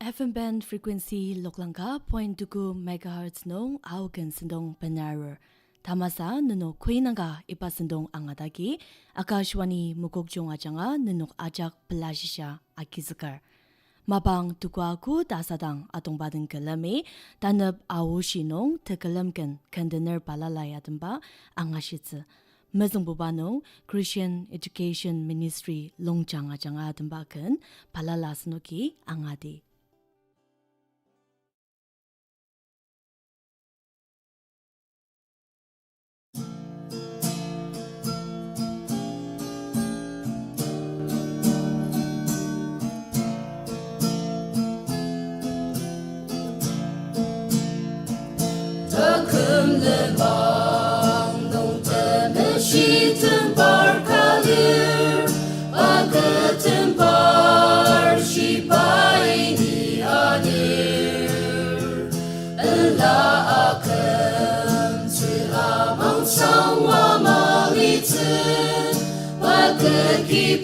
FM band frequency loklangka 0.2 megahertz no augen sindong penarer tamasa nuno kuinanga ipasindong angadagi akashwani mukokjong ajanga nunuk ajak pelashisha akizakar mabang tukwaku tasadang atongbaden kalame tanab awushinong tekalamken kandener palalayatamba angashitse Mazungbubano Christian Education Ministry longchang ajanga adambaken palalasnoki angadi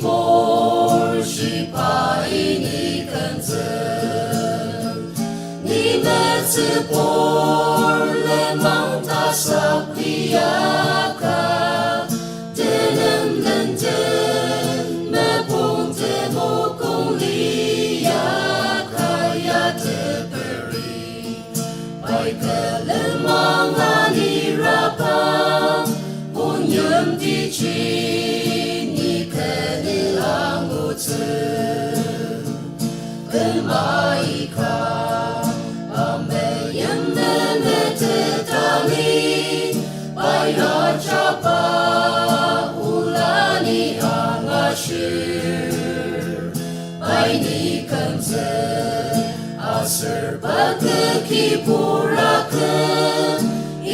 Por shi pa ini kanze ni me tsu por le mang ta sa pia ka denem den den me pong te mo kong li ya ka ya te peri pai ka le mang ani ra pa un yum di chi Maika, Ameyan Nete Tali, Baya Chapa, Ulani Angashir, Baini Kanze, Asur Bakaki Purakan,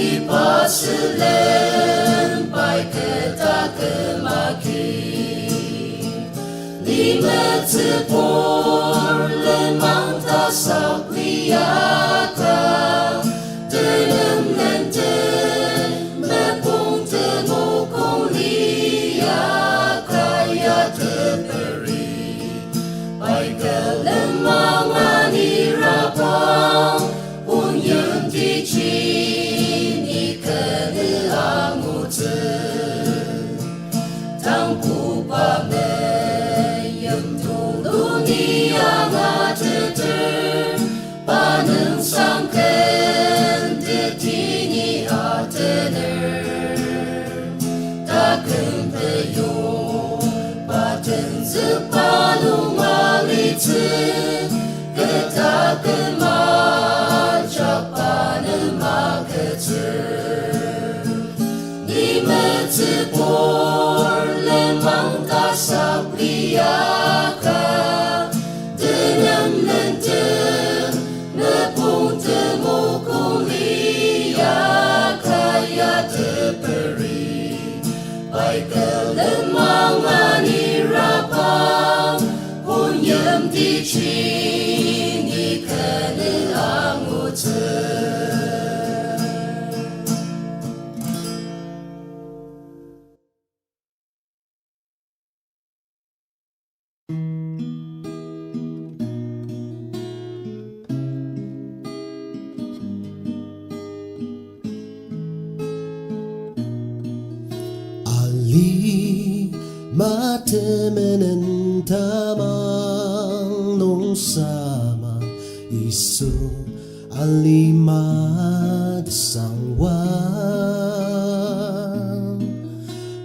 Ipasilen, Baiketakemaki. Limetze por le manta sapliata denem lente me ponte mo con lia kaya te peri paike le mangani rapa un yem di chi ni kene amute tang pu pa me Panen sangken detini atener Taken peyo Paten zepanu malitze Ketaken maja panen maketzer Nimetze por le mangka sapliaka Denem lente me ponte mo con lia kaya te peri Baike le mangani rapa un yem di chi ni kene angute Matemenen tamang nung sama Isu alimad sangwang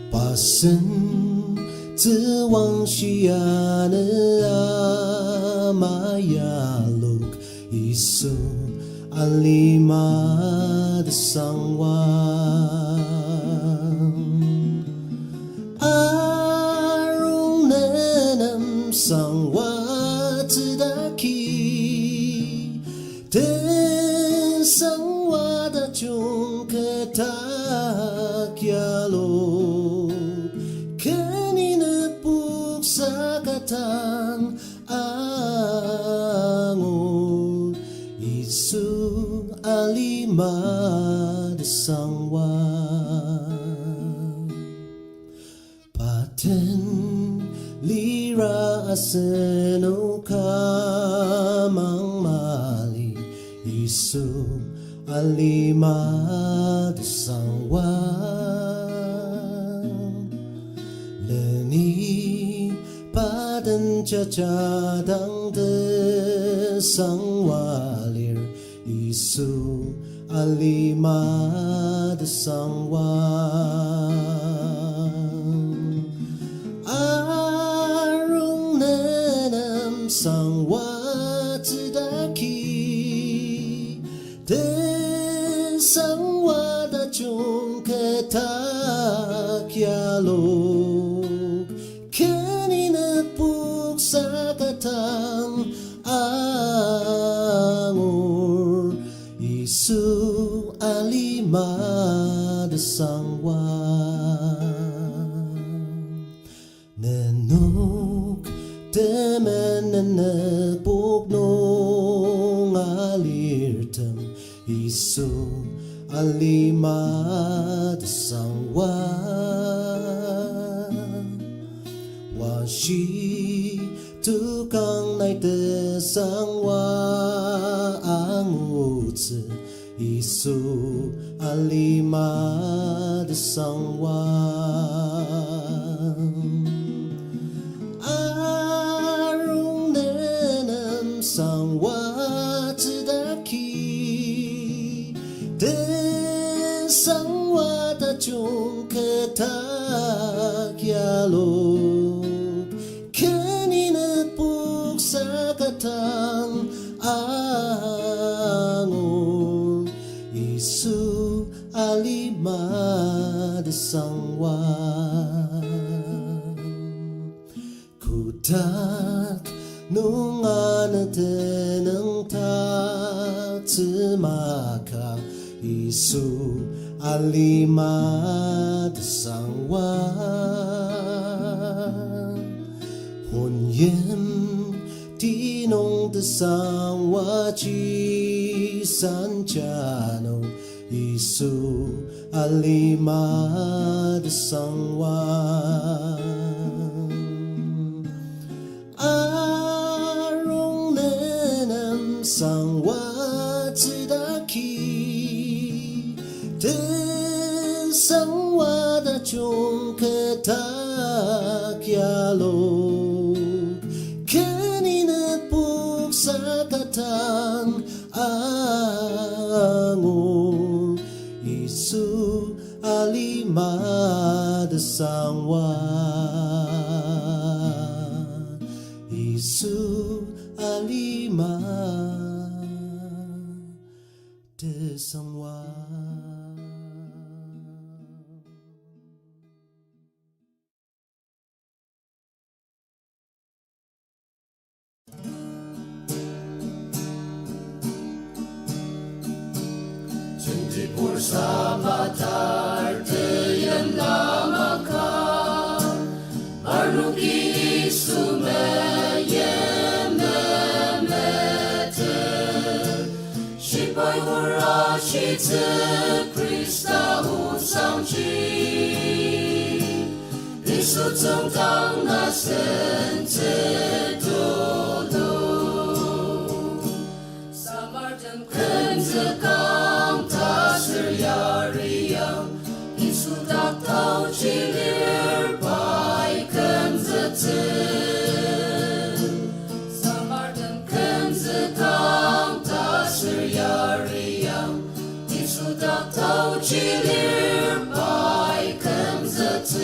Pasen zewang shiane amayaluk Isu alimad sangwang Sangwa tadaki Ten sangwa da chung katakyalo Kanina puksa katang angon Isu alimad sangwa Paten lira aseno kamang Isu alimad sangwan Leni padan cacadang de sangwalir Isu alimad sangwan Arung nanam sangwa tidaki De sangwa da chung ketak yalog Kanina puk sa katang angor Isu alimad sangwa Nenuk temen nenepuk nung alirtem Isu alimad sangwa Washi tukang nai te sangwa angutse Isu alimad sangwa Arung nenam sangwa tidaki De sangwa ta chung ketak yalog Kanina puk sa katang angor Isu alimad sangwa Kutak nung anatenang tatsimaka Isu alimad sangwa Hunyem tinong de sangwa chi sanjano Isu alimad sangwa Arung nenam sangwa tidaki De sangwa da chung ketak yalog Kanina puk sa katang angor Isu alimad sangwa Isu alimad sangwa Bersama tartayam namaka Arnuki sumeyememete Shipai warashitse Krista usangji Isu tungtang nasente dodo Samartam kenzekang Yariang Isu tak tahu cilir baikan zetin Samardan kenzekang tasir yariang Isu tak tahu cilir baikan zetin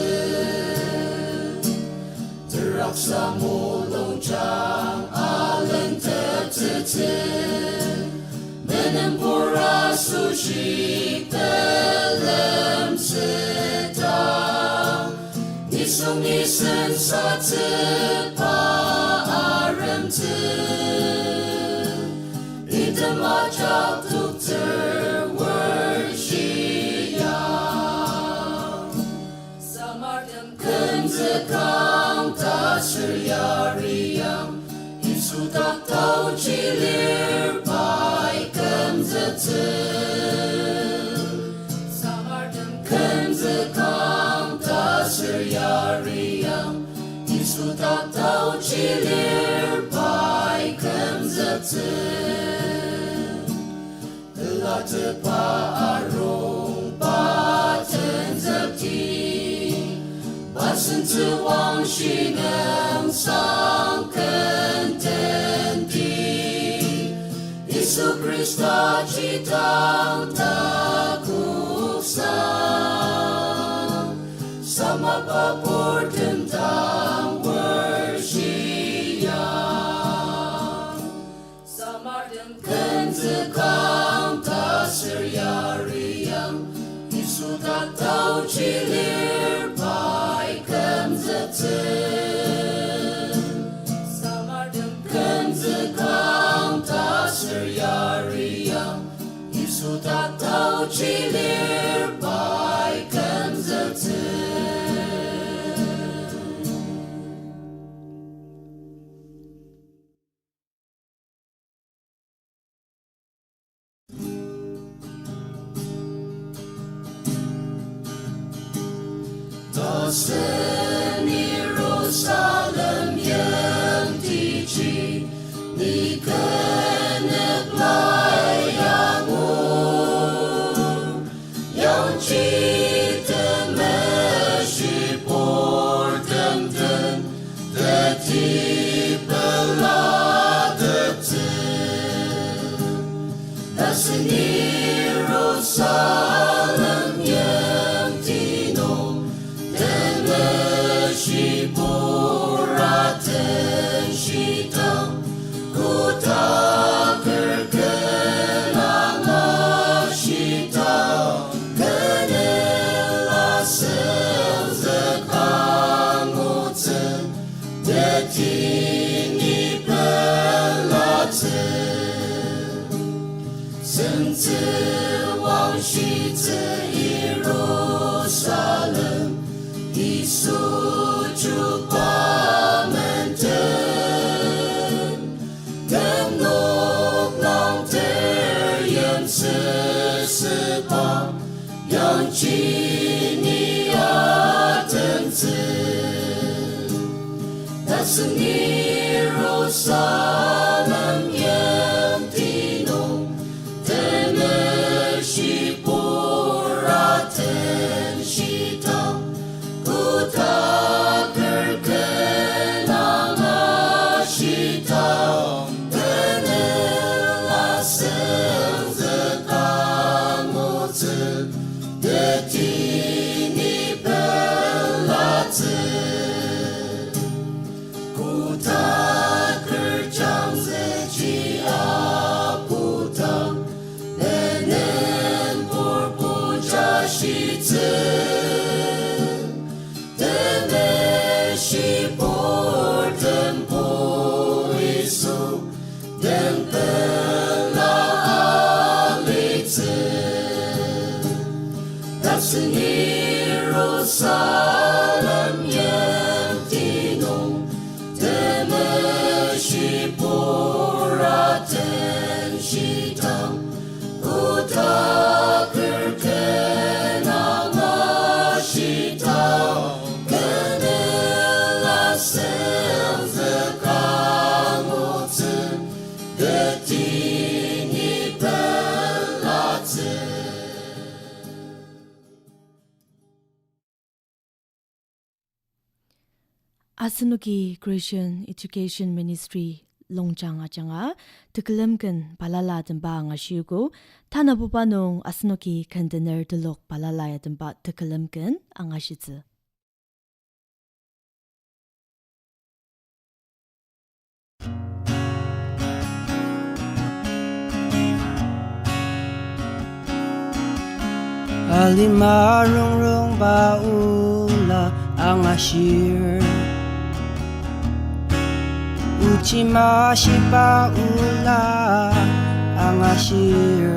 Teraksa mulung jang alen tetetin Menempura sushi dalam sedang Nisung nisen satu param tu Ida majak tuk terwarsiang Samartam kenzekang tasir yariang Isu tak tahu cilir baikan zetin Samartam kenzekang tasir yariang Isu tak tahu cilir baikan zetin 的把荣把天着地，把神之王许能上肯天地，耶稣 Krista 去当的苦伤，sama papur tentang bersyiang, samar dan kenzekang tasir yariang, Yesus tak tahu cilir pai kenzeten, samar dan kenzekang tasir yariang, Yesus tak tahu cilir pai kenzeten. Dosen Yerusalem yang dici, ni kena pelayanmu, yang cita mesyipur dan deti peladatan. Dosen Yerusalem yang dinom, Shipuraten Shitam Kuta Kerkelama Shitam Kenela Selzekanguten Detini Pelaten Senze Wang Shite Yerusalem Isuju pamenten, genuk nang teriem sesepam, yang cini atenzen. Dasen Yerusalem yang tinong, temer shipuraten shitam, Kuta kerkelama shita, kenela selzekanguten, detini pelaten. Kuta kerjang zeci aputang, nenen purpuja shiten. Shipur tempo isu dan telah aliten. Dasen Yerusalem yang tinong, temer shipuraten shitam, kuta kerkenama shitam. Selzekanguten, detini pelaten. Asunuki Christian Education Ministry Longchang Achanga Tekelemken Palala Temba Ngashugo Tanabupanong Asunuki Container Delok Palala Temba Tekelemken Angashitze. Alimarong baula ang asyir, Uchima shipaula ang asyir,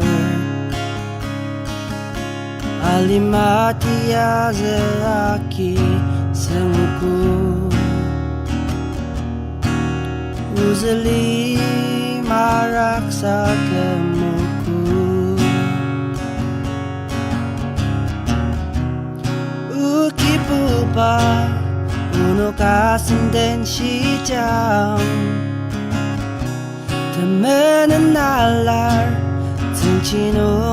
Alimatia zeaki senguku, Uzeli maraksa kemuku, Ukipupa uno kasenden 시장 temenan nalar, tingchino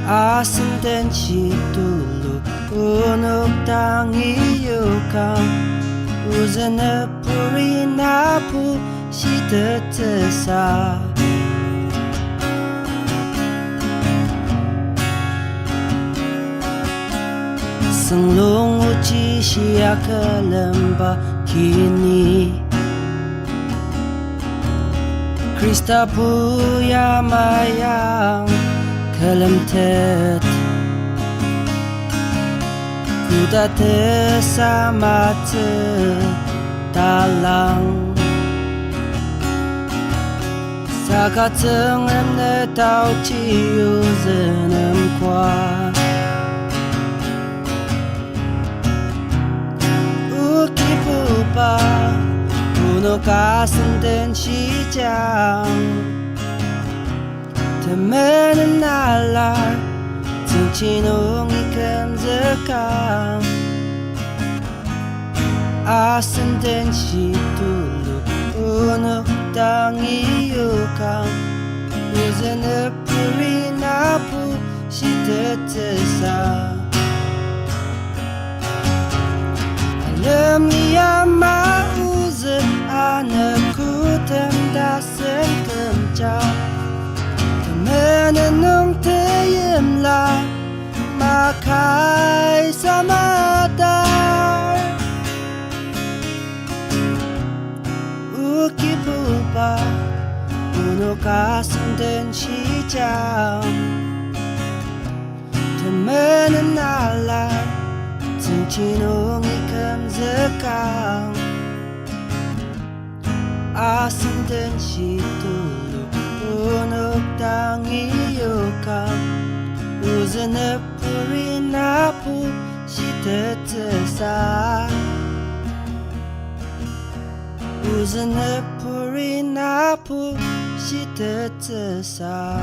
Asan si tulog Unok tangi yukang Uzana puri napu Si tetesa Senglung uci siya kelemba kini Krista puya mayang kelemtet Kuda tesama te talang Saka tengen ne tau ciu zenem kwa Uki pupa Uno kasen den shijang Temen nalar Cincin ikan zekam Asen den shitulu Uno tangi yukam Uzene puri napu shitetesa Alam niya mauze Anakku temdasen kencang Temenenung teyemla Makai samadar Uki pupa Uno kasen den shijang Temenen nalar Cincin ikan zekang Asen den shitulu Unok tangi yukang Uzene puri napu shitetesa Uzene puri napu shitetesa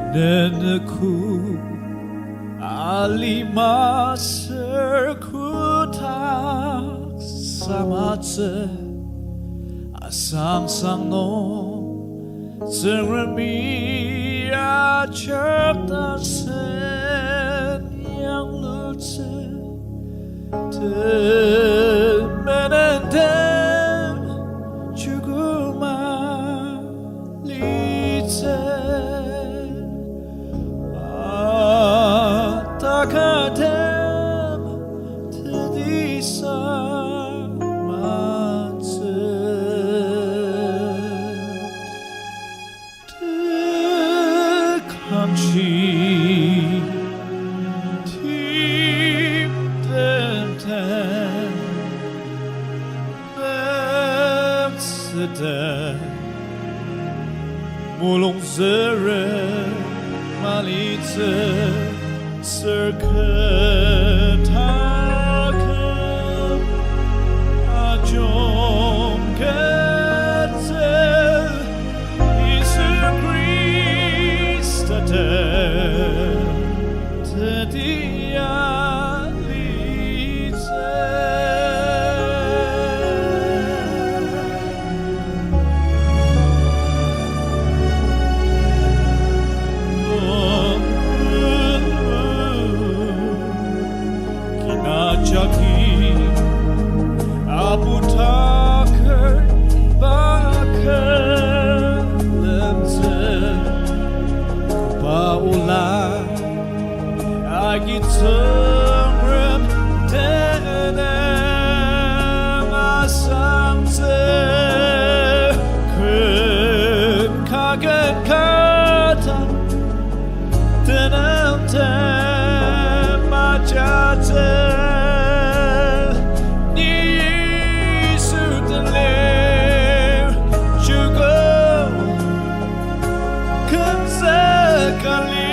Neneku alimaser kutak samatse asang-sang no seremi acertasen yang lutse temenentem 죽음아 리체 Takadem tedisa matse Tekamchi Tip Temtem Bemsede Mulong Zere Malitze Circutakem Ajom Ketzel Isu Christate Tedia Jaki Abutaker Baker Lemze Baula Agitzerem Tenem Asamze Kön Kagen Kata Tenem Tem Majate Sekali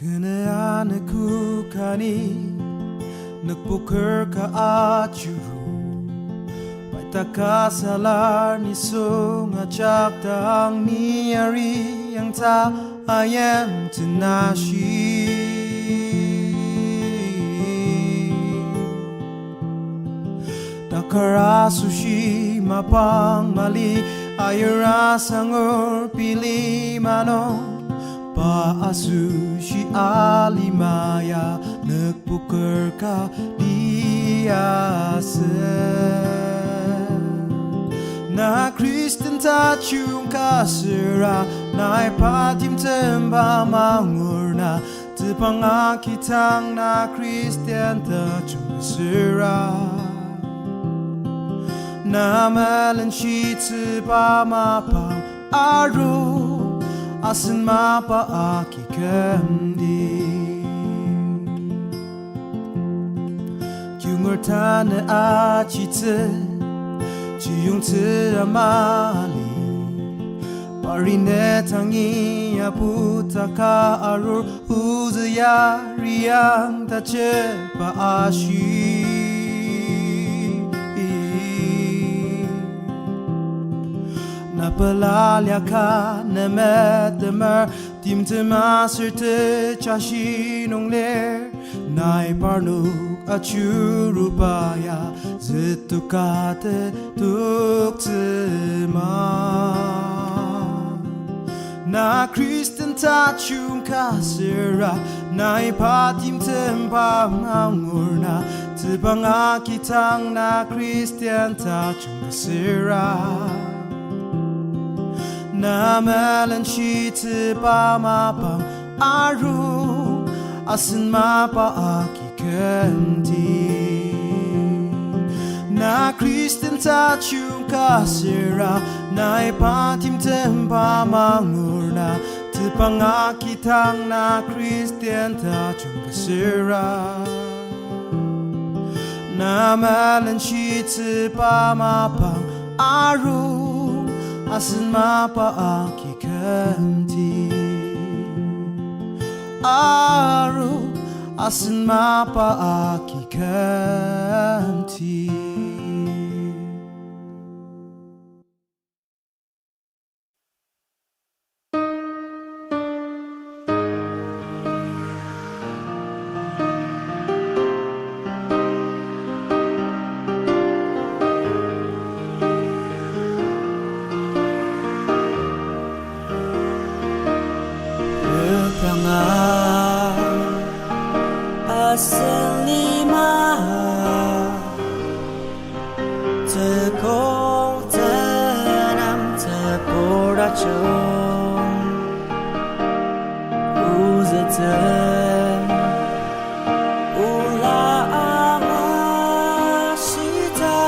그네 안에 국하니 늑복을 가아주루 Baitaka salar ni sunga chakdang ni ari yang ta ayam tenashi Takara sushi mapang mali ayura sangur pili mano Paasushi alimaya nagpuker ka diase Na Kristen ta chung kasira na ipatim temba mangurna Tepangakitang na Kristen ta chung kasira Na malan shi teba mapang aro Asin mapa aki kendi Kyungor tane achite Chiyung te amali Parine tangi aputaka arur Uzaya riyang tache pa ashi Napalalya ka nemetemer Tim te maser te chashinong ler Nai parnuk achurupaya Zitukate tuk te ma Na Kristen tachung kasira Nai patim tempa ngangurna Tepangakitang na Kristen tachung kasira Na malan shi teba mapang aru Asin mapa aki kendi Na Kristen tachung kasira Na ipatim tempa mangurna Tepangakitang na Kristen tachung kasira Na malan shi teba mapang aru Asin mapa aki kendi Aru Asin mapa aki kendi Asalima Tekong tenam teporachong Uzeten Ula amasita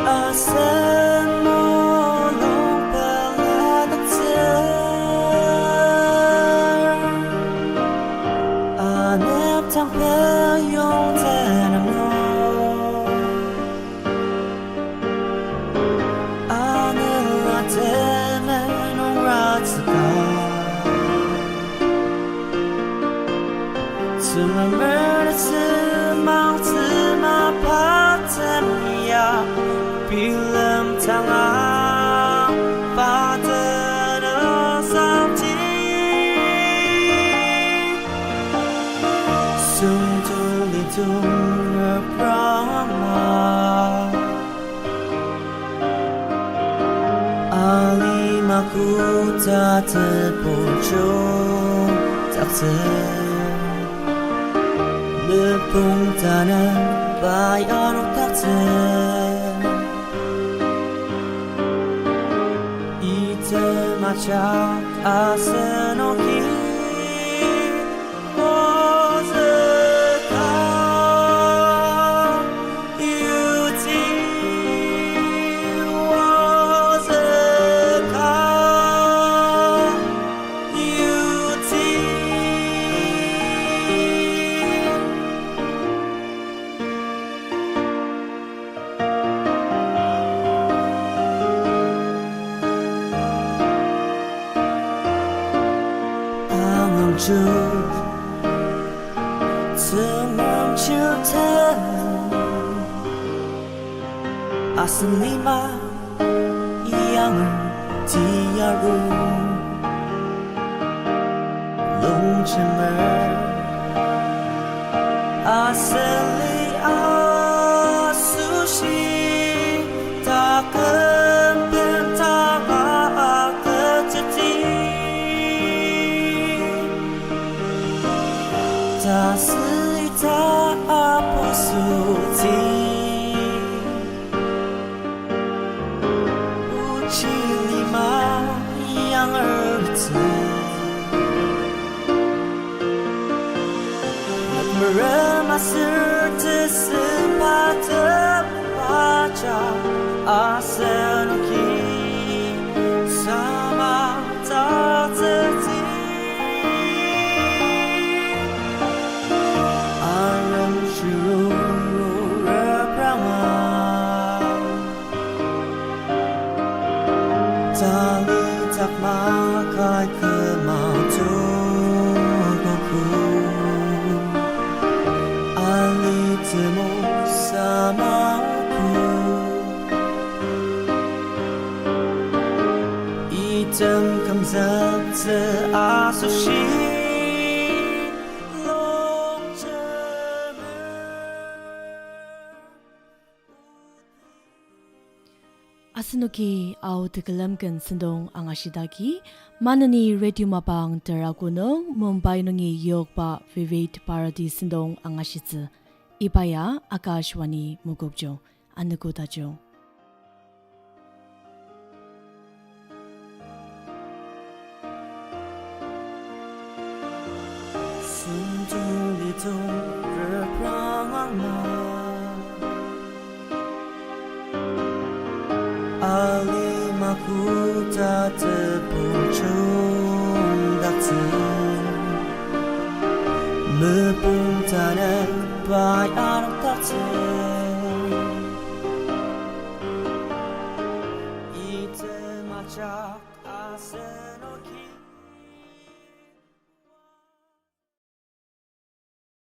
Asen molong paladatser Anep tang peyong tenam no Anela temenong ratsaka Tumamerde tumang tumapatemya Bilam tangang patena samti Sung Brahma Ali makuta tepocho takte Lepung tanan bayan takte Ite macha asenoki Angam chu 아스니마 이 양을 디아루 롱침을 아슬리 아수시 다큰 펜타가 그치지 다스이 다 아포수지 우치리마 양을 지 Masur tisipata baca asenuki sama tatati aram shuru reprama tali takma kai kematu goku 알리트모 사마쿠 이점 감사트 아수시 Asnuki au tekalamkan sendong ang asidagi manani radio mapang terakunong Mumbai nungi yogpa Vivid Party sendong ang asitse Ipaya Akashwani Mugokjo Anukotajo 순둥리tung berperangangna Alimaku tak terpuncung datang Mepung tanah baik anak datang Ite macak asa